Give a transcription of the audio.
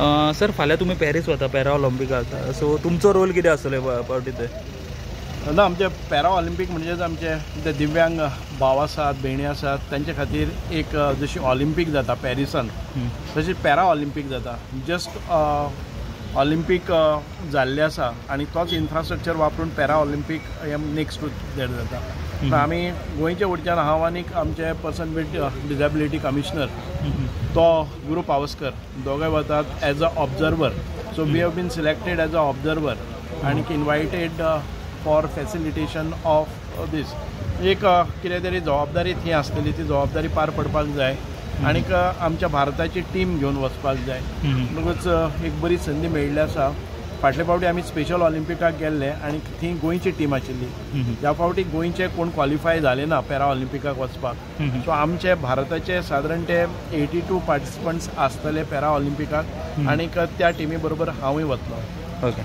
Sir फाल्यां तुमी Paris वता पॅरा ऑलिम्पिकाक, सो तुमचो रोल कितें आसतलो पावटी थंय? ना आमचे पॅरा ऑलिम्पीक म्हणजे आमचे जे दिव्यांग भाव आसात भयणी आसात तांचे खातीर एक जशी ऑलिम्पीक जाता पॅरिसान तशी पॅरा ऑलिम्पीक जाता. जस्ट ऑलिम्पीक जाल्ले आसा आनी तोच इन्फ्रास्ट्रक्चर वापरून पॅरा ऑलिम्पीक हे नेक्स्ट टू दॅट जाता. आमी गोंयचे वटच्यान हांव आनीक आमचे पर्सन विथ डिसेबिलिटी कमिशनर तो गुरू पावसकर दोगांय वतात as a observer. So we have been selected as a observer आनीक invited for facilitation of these. एक कितें तरी जबाबदारी थंय आसतली, ती जबाबदारी पार पडपाक जाय आनीक आमच्या भारताची टीम घेवन वचपाक जाय. म्हणूनच एक बरी संदी मेळिल्ली आसा. फाटले फावटी आमी स्पेशल ऑलिम्पिकाक गेल्ले आनी थंय गोंयची टीम आशिल्ली. ह्या फावटी गोंयचे कोण क्वॉलिफाय जाले ना पॅरा ऑलिम्पिकाक वचपाक. सो आमचे भारताचे सादारण ते 82 पार्टिसिपंट्स आसतले पॅरा ऑलिम्पिकाक आनीक त्या टिमी बरोबर हांवूय वतलो. ओके.